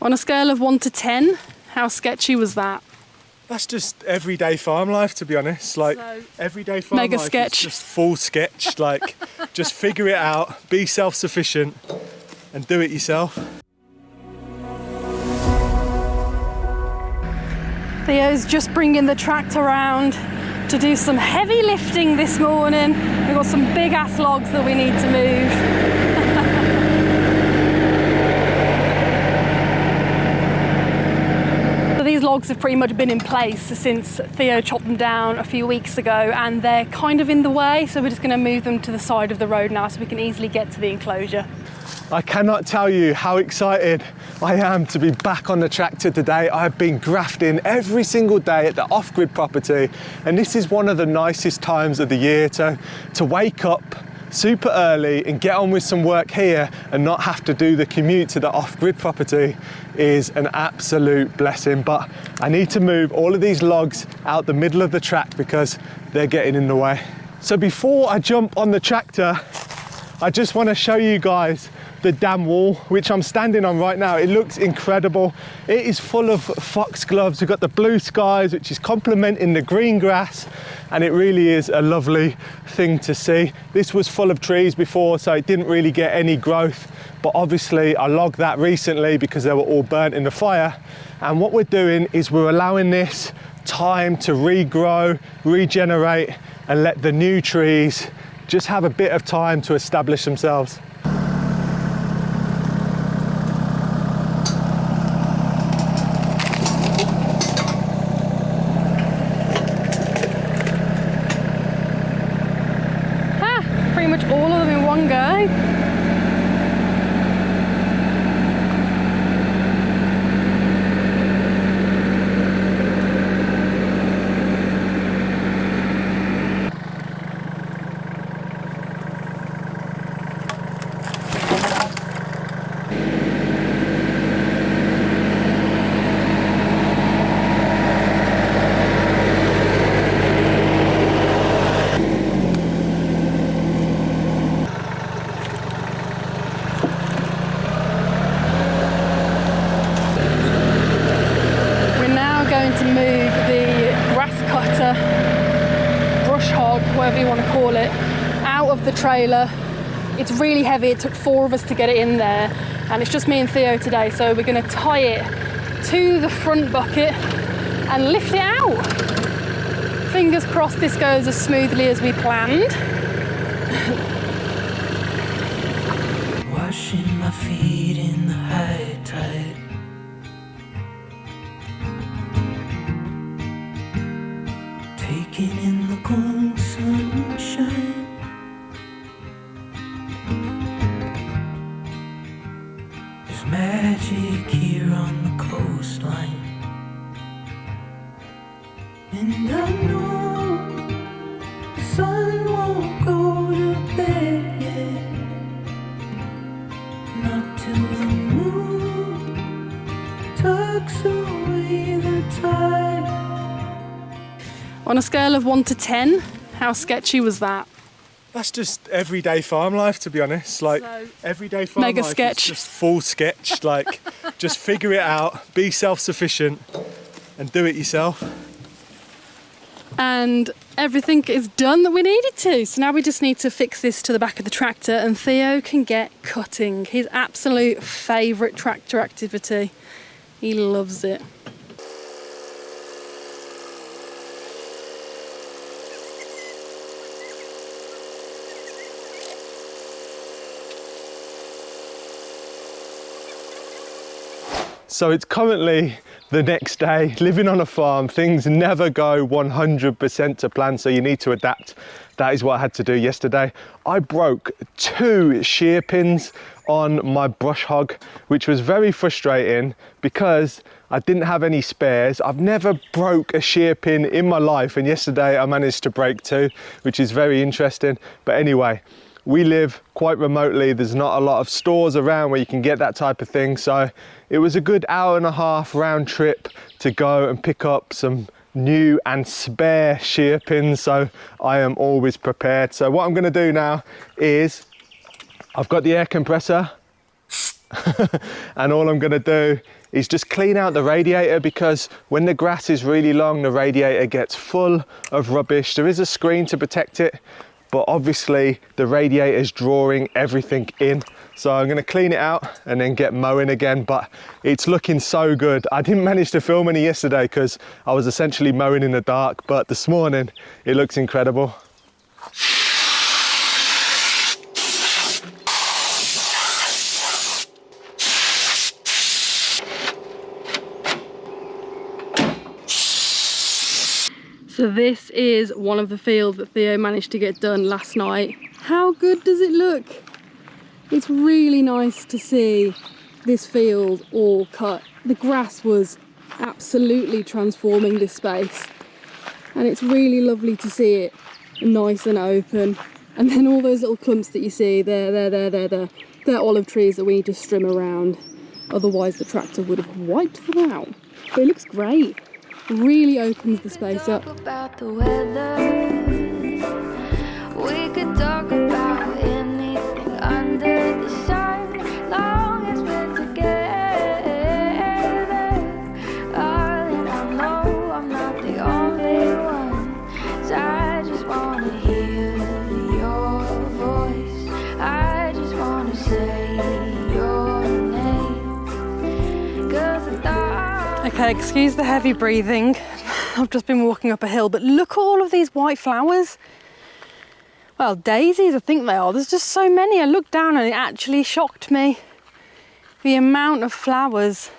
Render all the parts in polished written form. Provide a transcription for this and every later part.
On a scale of 1 to 10, how sketchy was that? That's just everyday farm life, to be honest. Like, So, everyday farm mega life sketch. is just full sketch. Like, just figure it out, be self-sufficient and do it yourself. Theo's just bringing the tractor around to do some heavy lifting this morning. We've got some big ass logs that we need to move. So these logs have pretty much been in place since Theo chopped them down a few weeks ago, and they're kind of in the way, so we're just going to move them to the side of the road now so we can easily get to the enclosure. I cannot tell you how excited I am to be back on the tractor today. I've been grafting every single day at the off-grid property, and this is one of the nicest times of the year to wake up super early and get on with some work here and not have to do the commute to the off-grid property is an absolute blessing. But I need to move all of these logs out the middle of the track because they're getting in the way. So before I jump on the tractor, I just want to show you guys the dam wall, which I'm standing on right now. It looks incredible. It is full of foxgloves. We've got the blue skies, which is complementing the green grass, and it really is a lovely thing to see. This was full of trees before, so it didn't really get any growth, but obviously I logged that recently because they were all burnt in the fire. And what we're doing is we're allowing this time to regrow, regenerate, and let the new trees just have a bit of time to establish themselves. Pretty much all of them in one go. To move the grass cutter, brush hog, whatever you want to call it, out of the trailer. It's really heavy. It took 4 of us to get it in there, and it's just me and Theo today, so we're going to tie it to the front bucket and lift it out. Fingers crossed this goes as smoothly as we planned. Washing my feet in the high tide, taking in the cold sunshine. There's magic here on the coastline, and I know the sun won't go to bed yet, not till the moon tucks away the tide. On a scale of 1 to 10, how sketchy was that? That's just everyday farm life, to be honest. Like, So, everyday farm mega life sketch. is just full sketch. Like, just figure it out, be self-sufficient and do it yourself. And everything is done that we needed to. So now we just need to fix this to the back of the tractor and Theo can get cutting. His absolute favourite tractor activity. He loves it. So it's currently the next day, living on a farm. Things never go 100% to plan, so you need to adapt. That is what I had to do yesterday. I broke 2 shear pins on my brush hog, which was very frustrating because I didn't have any spares. I've never broke a shear pin in my life, and yesterday I managed to break 2, which is very interesting. But anyway, we live quite remotely. There's not a lot of stores around where you can get that type of thing. So it was a good 1.5 hour round trip to go and pick up some new and spare shear pins. So I am always prepared. So what I'm going to do now is I've got the air compressor and all I'm going to do is just clean out the radiator, because when the grass is really long, the radiator gets full of rubbish. There is a screen to protect it, but obviously the radiator is drawing everything in. So I'm gonna clean it out and then get mowing again, but it's looking so good. I didn't manage to film any yesterday because I was essentially mowing in the dark, but this morning it looks incredible. So this is one of the fields that Theo managed to get done last night. How good does it look? It's really nice to see this field all cut. The grass was absolutely transforming this space, and it's really lovely to see it nice and open. And then all those little clumps that you see they're olive trees that we need to trim around, otherwise the tractor would have wiped them out. But it looks great. Really opens the space up. About the weather, we could talk about anything under the sun, long as we're together. Darling, I know I'm not the only one, so I just wanna hear your voice. I just wanna say your name, 'cause I thought. Okay, excuse the heavy breathing. I've just been walking up a hill, but look at all of these white flowers. Well, daisies, I think they are. There's just so many. I looked down and it actually shocked me. The amount of flowers.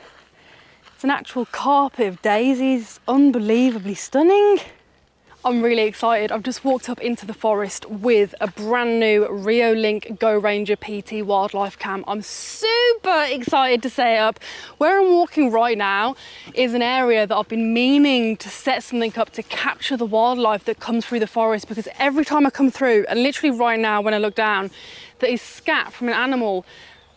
It's an actual carpet of daisies. Unbelievably stunning. I'm really excited. I've just walked up into the forest with a brand new Reolink Go Ranger PT wildlife cam. I'm super excited to set it up. Where I'm walking right now is an area that I've been meaning to set something up to capture the wildlife that comes through the forest, because every time I come through, and literally right now when I look down, there is scat from an animal.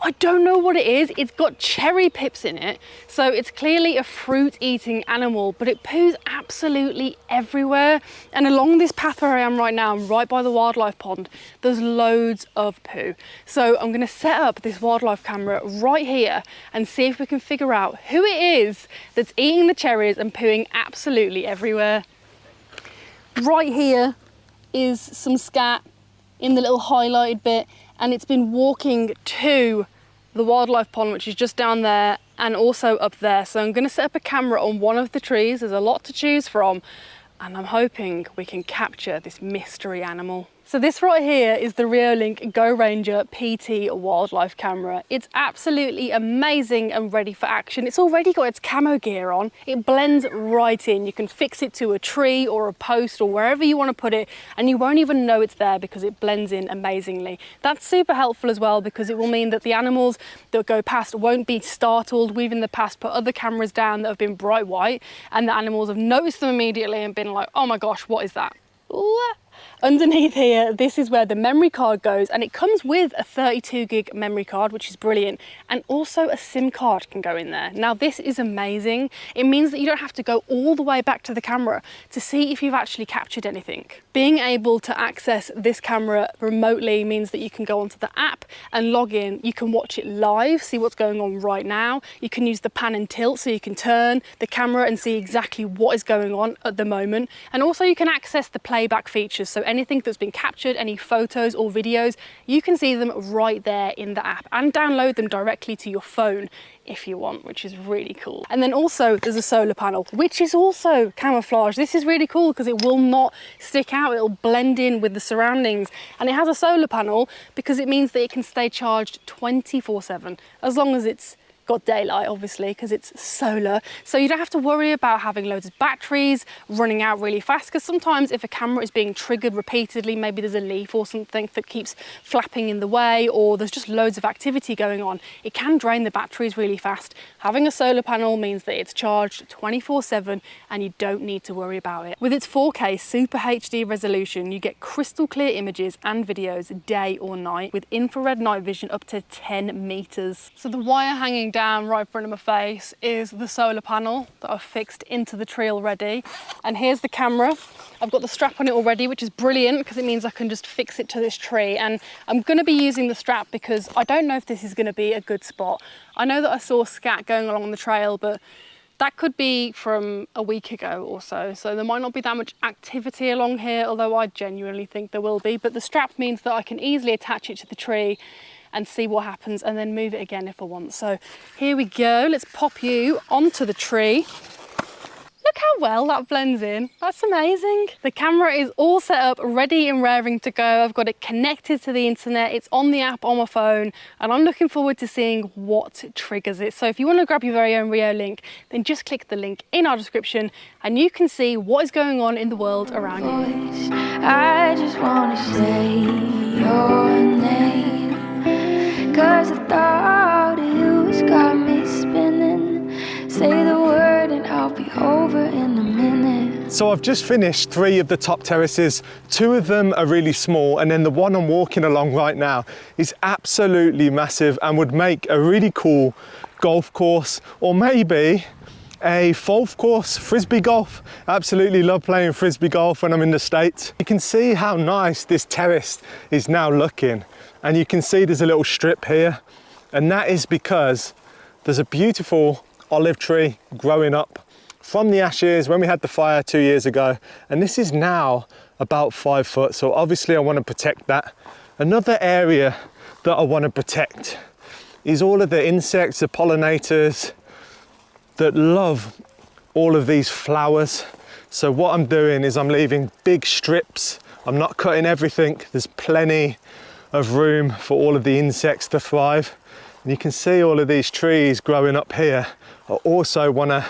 I don't know what it is. It's got cherry pips in it. So it's clearly a fruit-eating animal, but it poos absolutely everywhere. And along this path where I am right now, right by the wildlife pond, there's loads of poo. So I'm gonna set up this wildlife camera right here and see if we can figure out who it is that's eating the cherries and pooing absolutely everywhere. Right here is some scat in the little highlighted bit, and it's been walking to the wildlife pond, which is just down there and also up there. So I'm going to set up a camera on one of the trees. There's a lot to choose from, and I'm hoping we can capture this mystery animal. So this right here is the Reolink Go Ranger PT wildlife camera. It's absolutely amazing and ready for action. It's already got its camo gear on. It blends right in. You can fix it to a tree or a post or wherever you want to put it, and you won't even know it's there because it blends in amazingly. That's super helpful as well, because it will mean that the animals that go past won't be startled. We've in the past put other cameras down that have been bright white, and the animals have noticed them immediately and been like, oh my gosh, what is that? Ooh. Underneath here, this is where the memory card goes, and it comes with a 32 gig memory card, which is brilliant, and also a SIM card can go in there. Now this is amazing. It means that you don't have to go all the way back to the camera to see if you've actually captured anything. Being able to access this camera remotely means that you can go onto the app and log in. You can watch it live, see what's going on right now. You can use the pan and tilt, so you can turn the camera and see exactly what is going on at the moment. And also you can access the playback features, so anything that's been captured, any photos or videos, you can see them right there in the app and download them directly to your phone if you want, which is really cool. And then also there's a solar panel, which is also camouflage. This is really cool because it will not stick out, it'll blend in with the surroundings. And it has a solar panel because it means that it can stay charged 24/7, as long as it's got daylight, obviously, because it's solar. So you don't have to worry about having loads of batteries running out really fast, because sometimes if a camera is being triggered repeatedly, maybe there's a leaf or something that keeps flapping in the way, or there's just loads of activity going on, it can drain the batteries really fast. Having a solar panel means that it's charged 24/7 and you don't need to worry about it. With its 4K Super HD resolution, you get crystal clear images and videos day or night, with infrared night vision up to 10 meters. So the wire hanging down right in front of my face is the solar panel that I've fixed into the tree already. And here's the camera. I've got the strap on it already, which is brilliant because it means I can just fix it to this tree. And I'm going to be using the strap because I don't know if this is going to be a good spot. I know that I saw scat going along the trail, but that could be from a week ago or so. So there might not be that much activity along here, although I genuinely think there will be. But the strap means that I can easily attach it to the tree and see what happens and then move it again if I want. So here we go. Let's pop you onto the tree. Look how well that blends in. That's amazing. The camera is all set up, ready and raring to go. I've got it connected to the internet. It's on the app on my phone, and I'm looking forward to seeing what triggers it. So if you want to grab your very own Rio link, then just click the link in our description and you can see what is going on in the world around you. I just want to say your name, 'cause the thought of you has got me spinning. Say the word and I'll be over in a minute. So I've just finished 3 of the top terraces. 2 of them are really small, and then the one I'm walking along right now is absolutely massive and would make a really cool golf course, or maybe a golf course, frisbee golf. Absolutely love playing frisbee golf when I'm in the States. You can see how nice this terrace is now looking, and you can see there's a little strip here, and that is because there's a beautiful olive tree growing up from the ashes when we had the fire 2 years ago, and this is now about 5 foot, so obviously I want to protect that. Another area that I want to protect is all of the insects, the pollinators that love all of these flowers. So what I'm doing is I'm leaving big strips. I'm not cutting everything. There's plenty of room for all of the insects to thrive. And you can see all of these trees growing up here. I also want to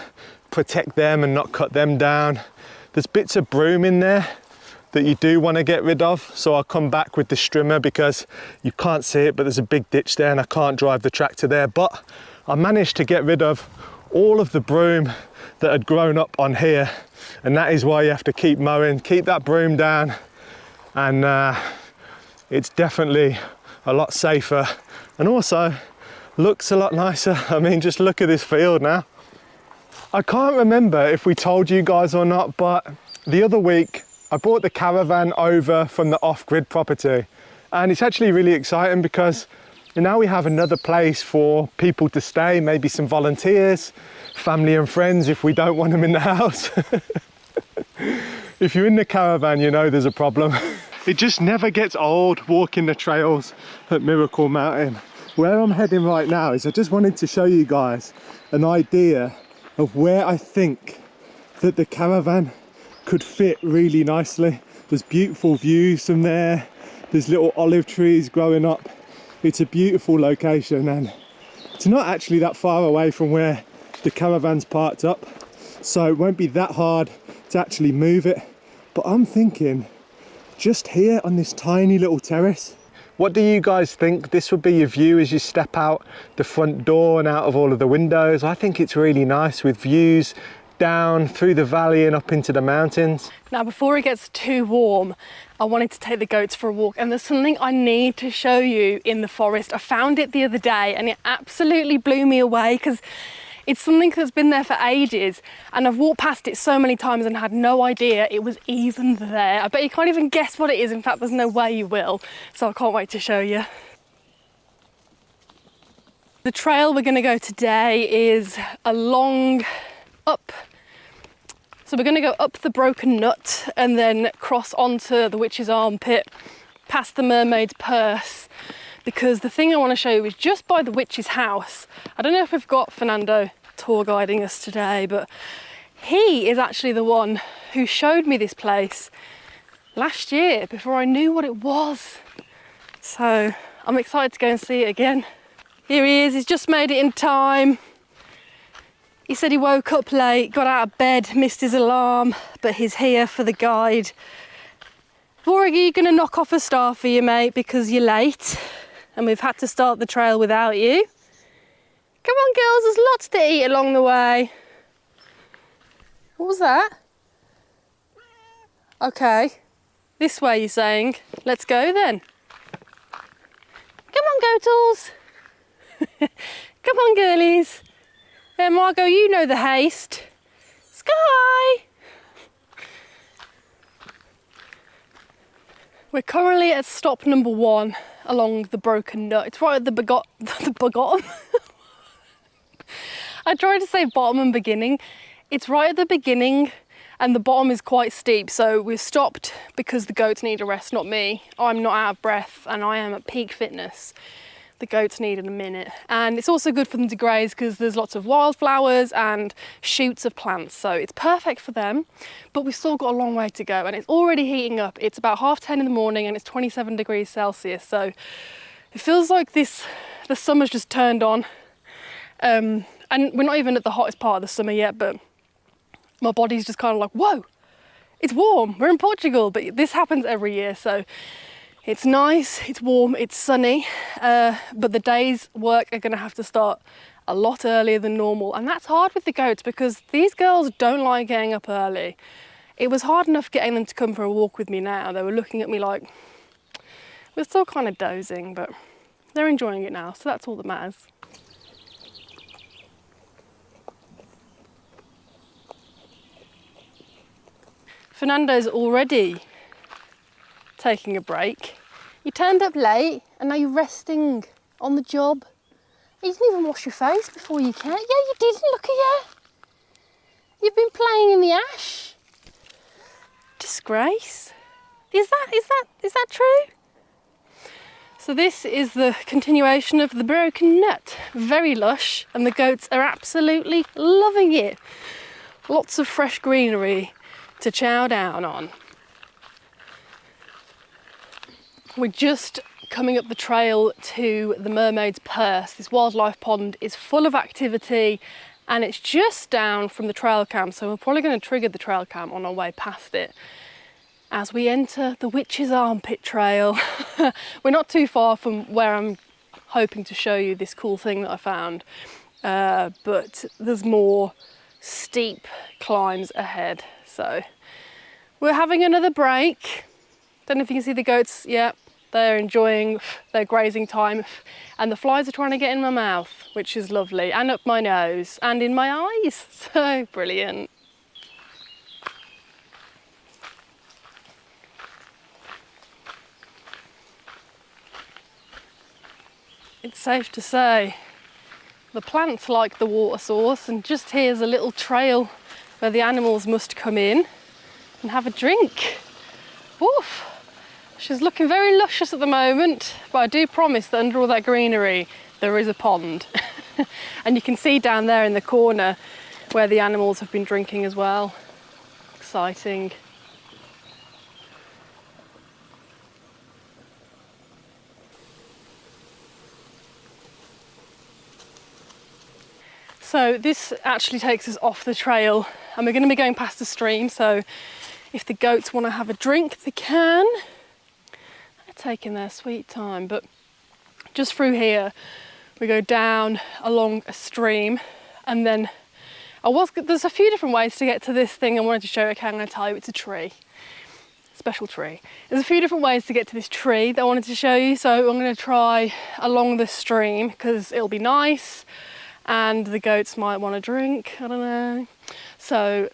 protect them and not cut them down. There's bits of broom in there that you do want to get rid of, so I'll come back with the strimmer because you can't see it, but there's a big ditch there and I can't drive the tractor there. But I managed to get rid of all of the broom that had grown up on here, and that is why you have to keep mowing, keep that broom down, and it's definitely a lot safer and also looks a lot nicer. I mean, just look at this field now. I can't remember if we told you guys or not, but the other week I brought the Caravan over from the off-grid property, and it's actually really exciting because now we have another place for people to stay, maybe some volunteers, family and friends if we don't want them in the house. If you're in the Caravan, you know there's a problem. It just never gets old walking the trails at Miracle Mountain. Where I'm heading right now is I just wanted to show you guys an idea of where I think that the Caravan could fit really nicely. There's beautiful views from there. There's little olive trees growing up. It's a beautiful location, and it's not actually that far away from where the Caravan's parked up. So it won't be that hard to actually move it. But I'm thinking just here on this tiny little terrace. What do you guys think? This would be your view as you step out the front door and out of all of the windows. I think it's really nice with views down through the valley and up into the mountains. Now, before it gets too warm, I wanted to take the goats for a walk, and there's something I need to show you in the forest. I found it the other day and it absolutely blew me away because it's something that's been there for ages, and I've walked past it so many times and had no idea it was even there. I bet you can't even guess what it is. In fact, there's no way you will. So I can't wait to show you. The trail we're going to go today is along up. So we're going to go up the Broken Nut and then cross onto the Witch's Armpit, past the Mermaid's Purse, because the thing I want to show you is just by the witch's house. I don't know if we've got Furrnando tour guiding us today, but he is actually the one who showed me this place last year before I knew what it was. So I'm excited to go and see it again. Here he is, he's just made it in time. He said he woke up late, got out of bed, missed his alarm, but he's here for the guide. Vorig, you're going to knock off a star for you, mate, because you're late and we've had to start the trail without you. Come on, girls, there's lots to eat along the way. What was that? Okay, this way you're saying. Let's go then. Come on, Goatles. Come on, girlies. Margot, you know the haste. Sky! We're currently at stop number 1 along the Broken Nut. It's right at the bottom. I tried to say bottom and beginning. It's right at the beginning and the bottom is quite steep. So we've stopped because the goats need a rest, not me. I'm not out of breath and I am at peak fitness. The goats needed a minute. And it's also good for them to graze because there's lots of wildflowers and shoots of plants. So it's perfect for them, but we've still got a long way to go and it's already heating up. It's about 10:30 in the morning and it's 27 degrees Celsius. So it feels like the summer's just turned on. And we're not even at the hottest part of the summer yet, but my body's just kind of like, whoa, it's warm. We're in Portugal, but this happens every year. So it's nice, it's warm, it's sunny, but the day's work are gonna have to start a lot earlier than normal. And that's hard with the goats because these girls don't like getting up early. It was hard enough getting them to come for a walk with me now. They were looking at me like, we're still kind of dozing, but they're enjoying it now. So that's all that matters. Fernando's already taking a break. You turned up late and now you're resting on the job. You didn't even wash your face before you came. Yeah, you didn't, look at you. You've been playing in the ash. Disgrace. Is that true? So this is the continuation of the Broken Nut. Very lush and the goats are absolutely loving it. Lots of fresh greenery to chow down on. We're just coming up the trail to the Mermaid's Purse. This wildlife pond is full of activity and it's just down from the trail cam, so we're probably going to trigger the trail cam on our way past it as we enter the Witch's Armpit Trail. We're not too far from where I'm hoping to show you this cool thing that I found, but there's more steep climbs ahead. So we're having another break. Don't know if you can see the goats. Yeah, they're enjoying their grazing time and the flies are trying to get in my mouth, which is lovely, and up my nose and in my eyes. So brilliant. It's safe to say the plants like the water source, and just here's a little trail where the animals must come in and have a drink. Oof. She's looking very luscious at the moment, but I do promise that under all that greenery there is a pond. And you can see down there in the corner where the animals have been drinking as well. Exciting. So this actually takes us off the trail and we're going to be going past the stream, so if the goats want to have a drink they can. They're taking their sweet time, but just through here we go down along a stream and then there's a few different ways to get to this thing I wanted to show you. Okay, I'm going to tell you, it's a tree. Special tree. There's a few different ways to get to this tree that I wanted to show you, so I'm going to try along the stream because it'll be nice and the goats might want a drink, I don't know. So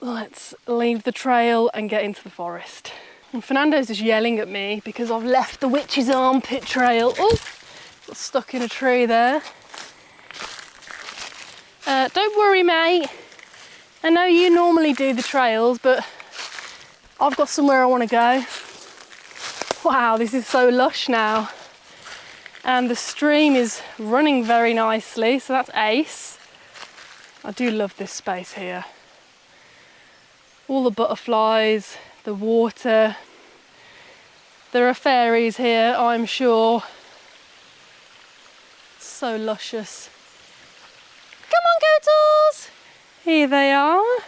let's leave the trail and get into the forest. And Fernando's just yelling at me because I've left the Witch's Armpit Trail. Oh, got stuck in a tree there. Don't worry, mate. I know you normally do the trails, but I've got somewhere I want to go. Wow, this is so lush now. And the stream is running very nicely, so that's ace. I do love this space here. All the butterflies, the water. There are fairies here, I'm sure. So luscious. Come on, Goatles! Here they are.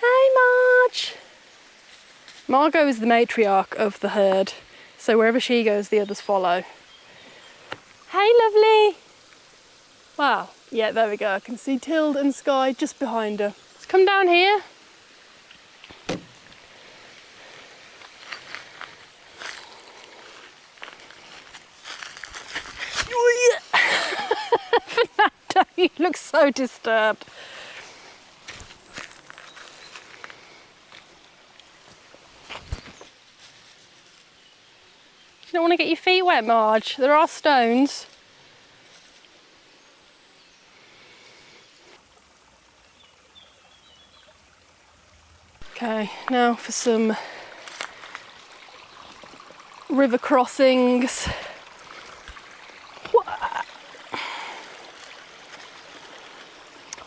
Hey, Marge. Margot is the matriarch of the herd, so wherever she goes, the others follow. Hey, lovely. Wow, yeah, there we go. I can see Tilde and Sky just behind her. Let's come down here. So disturbed. You don't want to get your feet wet, Marge. There are stones. Okay, now for some river crossings.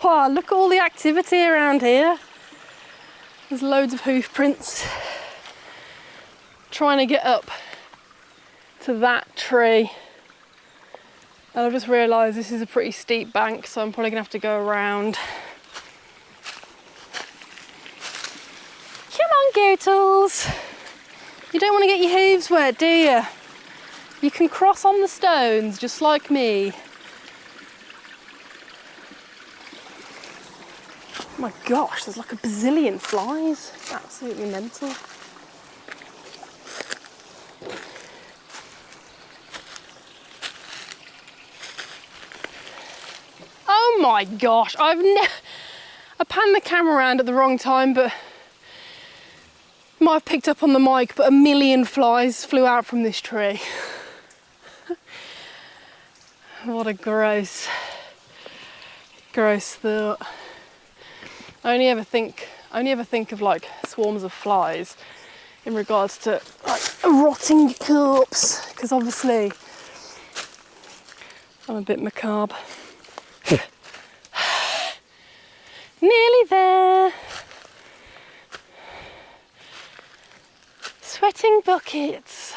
Wow, look at all the activity around here. There's loads of hoof prints. Trying to get up to that tree. And I've just realised this is a pretty steep bank, so I'm probably gonna have to go around. Come on, Gootles. You don't want to get your hooves wet, do you? You can cross on the stones, just like me. Oh my gosh, there's like a bazillion flies. It's absolutely mental. Oh my gosh, I panned the camera around at the wrong time, but might have picked up on the mic, but a million flies flew out from this tree. What a gross thought. I only ever think of like swarms of flies in regards to like a rotting corpse, because obviously I'm a bit macabre. Nearly there. Sweating buckets.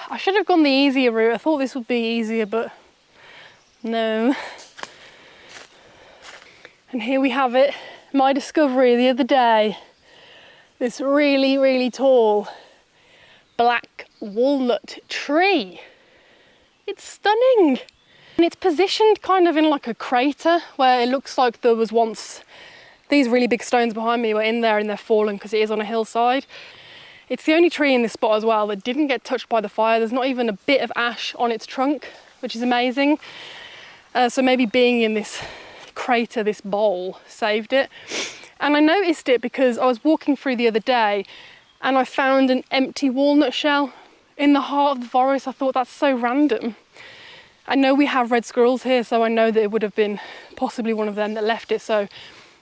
I should have gone the easier route. I thought this would be easier, but no. And here we have it. My discovery the other day. This really, really tall black walnut tree. It's stunning. And it's positioned kind of in like a crater where it looks like there was once, these really big stones behind me were in there and they're fallen because it is on a hillside. It's the only tree in this spot as well that didn't get touched by the fire. There's not even a bit of ash on its trunk, which is amazing. So maybe being in this crater, this bowl, saved it. And I noticed it because I was walking through the other day and I found an empty walnut shell in the heart of the forest. I thought, that's so random. I know we have red squirrels here, so I know that it would have been possibly one of them that left it. So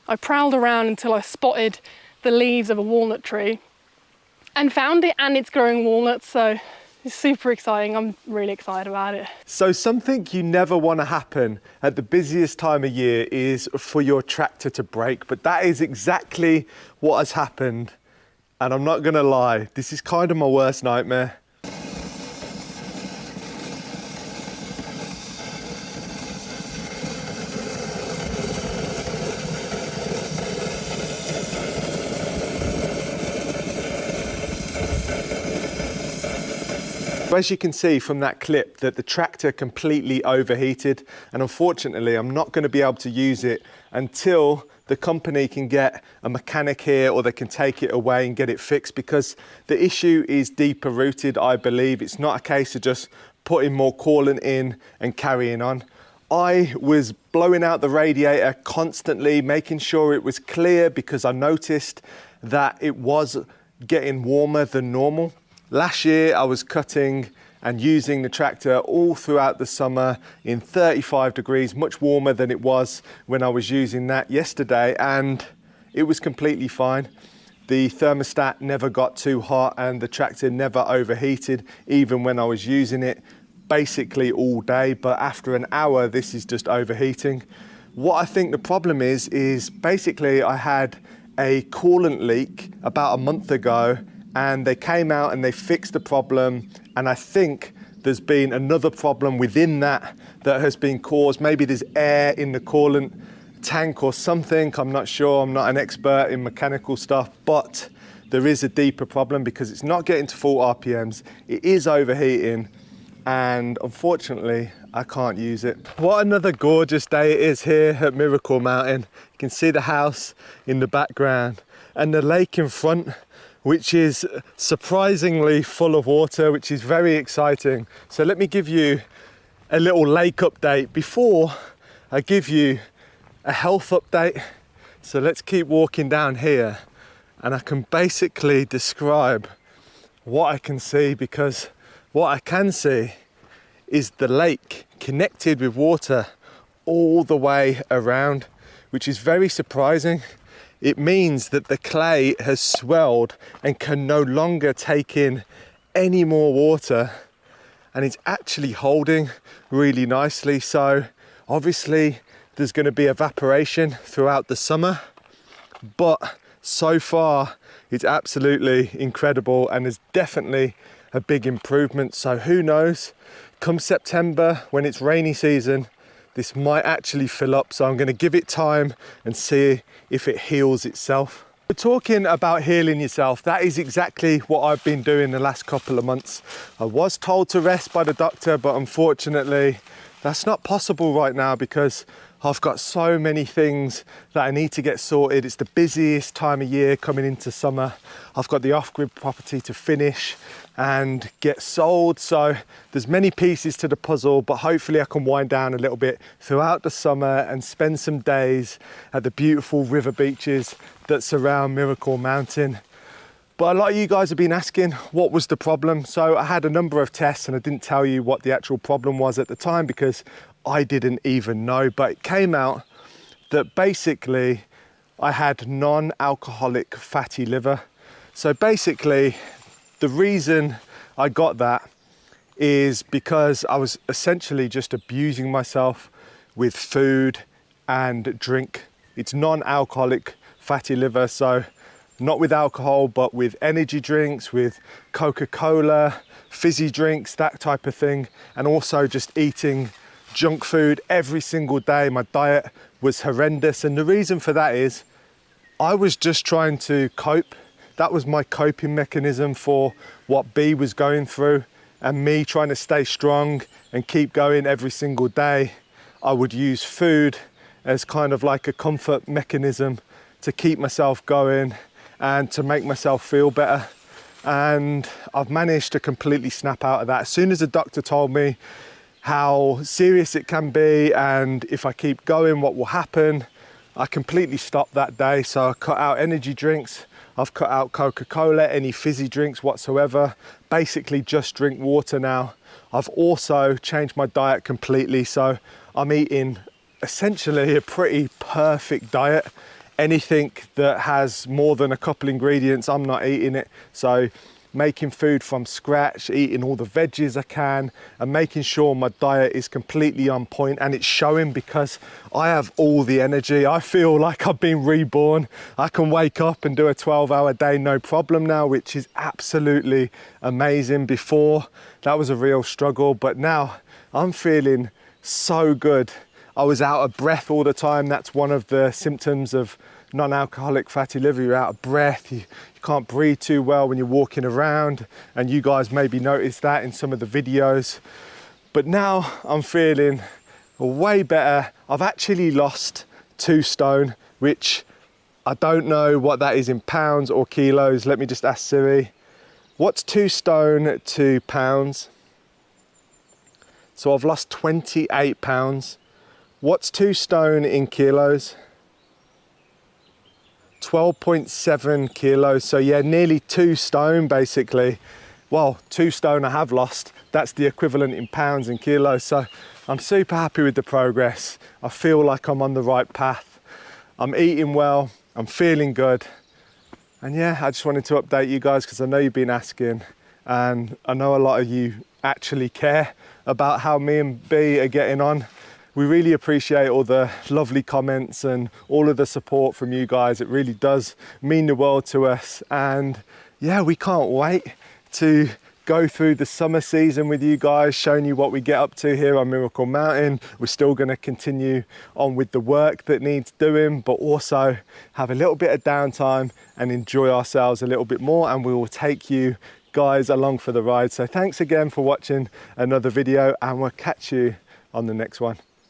I prowled around until I spotted the leaves of a walnut tree and found it, and it's growing walnuts, so it's super exciting. I'm really excited about it. So something you never want to happen at the busiest time of year is for your tractor to break, but that is exactly what has happened. And I'm not gonna lie, this is kind of my worst nightmare. As you can see from that clip, that the tractor completely overheated, and unfortunately I'm not going to be able to use it until the company can get a mechanic here or they can take it away and get it fixed, because the issue is deeper rooted, I believe. It's not a case of just putting more coolant in and carrying on. I was blowing out the radiator constantly, making sure it was clear, because I noticed that it was getting warmer than normal. Last year I was cutting and using the tractor all throughout the summer in 35 degrees, much warmer than it was when I was using that yesterday, and it was completely fine. The thermostat never got too hot and the tractor never overheated, even when I was using it basically all day. But after an hour, this is just overheating. What I think the problem is basically I had a coolant leak about a month ago, and they came out and they fixed the problem, and I think there's been another problem within that has been caused. Maybe there's air in the coolant tank or something, I'm not sure. I'm not an expert in mechanical stuff, but there is a deeper problem because it's not getting to full RPMs, it is overheating, and unfortunately I can't use it. What another gorgeous day it is here at Miracle Mountain. You can see the house in the background and the lake in front, which is surprisingly full of water, which is very exciting. So let me give you a little lake update before I give you a health update. So let's keep walking down here and I can basically describe what I can see, because what I can see is the lake connected with water all the way around, which is very surprising. It means that the clay has swelled and can no longer take in any more water, and it's actually holding really nicely. So obviously there's going to be evaporation throughout the summer, but so far it's absolutely incredible and is definitely a big improvement. So who knows, come September when it's rainy season, this might actually fill up. So I'm going to give it time and see if it heals itself. We're talking about healing yourself. That is exactly what I've been doing the last couple of months. I was told to rest by the doctor, but unfortunately that's not possible right now because I've got so many things that I need to get sorted. It's the busiest time of year coming into summer. I've got the off-grid property to finish and get sold. So there's many pieces to the puzzle, but hopefully I can wind down a little bit throughout the summer and spend some days at the beautiful river beaches that surround Miracle Mountain. But a lot of you guys have been asking what was the problem. So I had a number of tests and I didn't tell you what the actual problem was at the time because I didn't even know, but it came out that basically I had non-alcoholic fatty liver. So basically the reason I got that is because I was essentially just abusing myself with food and drink. It's non-alcoholic fatty liver, so not with alcohol, but with energy drinks, with Coca-Cola, fizzy drinks, that type of thing, and also just eating junk food every single day. My diet was horrendous, and the reason for that is I was just trying to cope. That was my coping mechanism for what Bee was going through and me trying to stay strong and keep going every single day. I would use food as kind of like a comfort mechanism to keep myself going and to make myself feel better. And I've managed to completely snap out of that. As soon as the doctor told me how serious it can be and if I keep going what will happen, I completely stopped that day. So I cut out energy drinks, I've cut out Coca-Cola, any fizzy drinks whatsoever, basically just drink water now. I've also changed my diet completely, so I'm eating essentially a pretty perfect diet. Anything that has more than a couple ingredients, I'm not eating it. So making food from scratch, eating all the veggies I can, and making sure my diet is completely on point, and it's showing because I have all the energy. I feel like I've been reborn. I can wake up and do a 12-hour day no problem now, which is absolutely amazing. Before, that was a real struggle, but now I'm feeling so good. I was out of breath all the time. That's one of the symptoms of non-alcoholic fatty liver. You're out of breath, you can't breathe too well when you're walking around, and you guys maybe noticed that in some of the videos. But now I'm feeling way better. I've actually lost 2 stone, which I don't know what that is in pounds or kilos. Let me just ask Siri. What's 2 stone to pounds? So I've lost 28 pounds. What's 2 stone in kilos? 12.7 kilos. So yeah, nearly 2 stone basically. Well, 2 stone I have lost. That's the equivalent in pounds and kilos. So I'm super happy with the progress. I feel like I'm on the right path. I'm eating well, I'm feeling good. And yeah, I just wanted to update you guys because I know you've been asking, and I know a lot of you actually care about how me and Bee are getting on. We really appreciate all the lovely comments and all of the support from you guys. It really does mean the world to us. And yeah, we can't wait to go through the summer season with you guys, showing you what we get up to here on Miracle Mountain. We're still going to continue on with the work that needs doing, but also have a little bit of downtime and enjoy ourselves a little bit more. And we will take you guys along for the ride. So thanks again for watching another video, and we'll catch you on the next one.